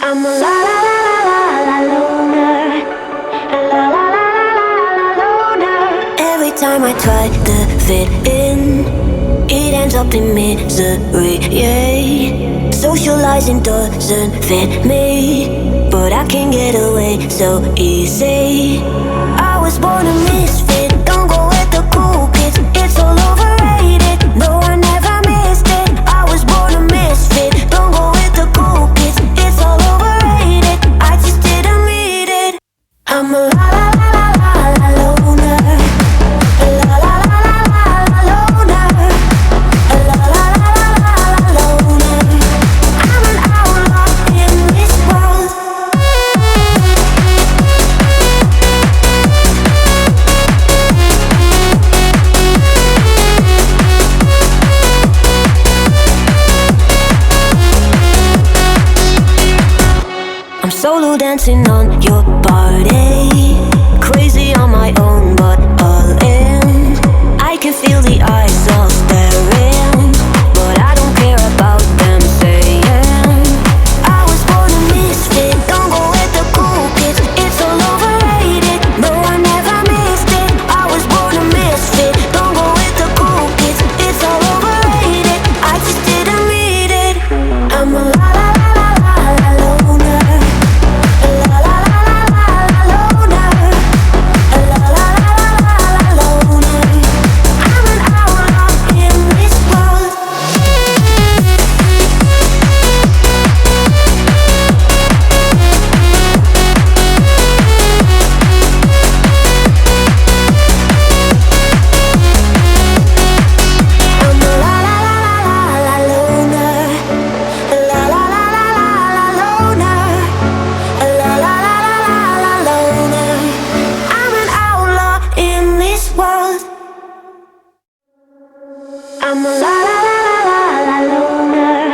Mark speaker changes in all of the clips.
Speaker 1: I'm a la la la la la la loner. La la la la la la loner. Every time I try to fit in, it ends up in misery, yeah. Socializing doesn't fit me, but I can get away so easy. I was born a misfit, don't go with the cool kids. It's all overrated, no I never missed it. I was born a misfit, don't go with the cool kids. It's all overrated, I just didn't read it. I'm a la la la la la la loner. La la la la la la loner. La la la la la la loner. I'm an outlaw in this world. I'm solo dancing on your body, crazy on my own but all in. I can feel the eyes all staring, but I don't care about them saying I was born a misfit, don't go with the cool kids. It's all overrated, no I never missed it. I was born a misfit, don't go with the cool kids. It's all overrated, I just didn't read it. I'm a la la la la la la loner. La la la la la la loner. La la la la la la loner. I'm an outlaw in this world. I'm a la la la la la la loner. La la la la la la loner. La la la la la la loner. I'm an outlaw in this world. I'm a la la la la la la loner.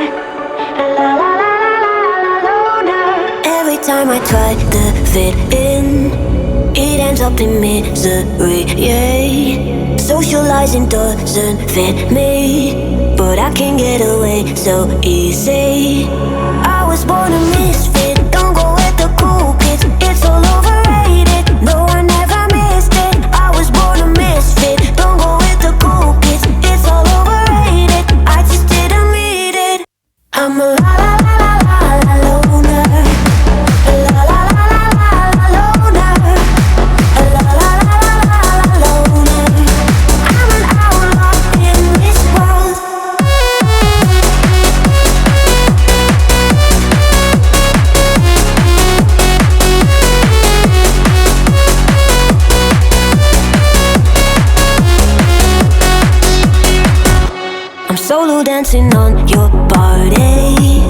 Speaker 1: La la la la la la loner. Every time I try to fit in, it ends up in misery, yeah. Socializing doesn't fit me, but I can get away so easy. I was born a misfit, don't go with the cool kids. It's all overrated, no I never missed it. I was born a misfit, don't go with the cool kids. It's all overrated, I just didn't read it. I'm a la la la la la la loner. La la la la la la loner. La la la la la la loner. I'm an outlaw in this world. I'm solo dancing on your body,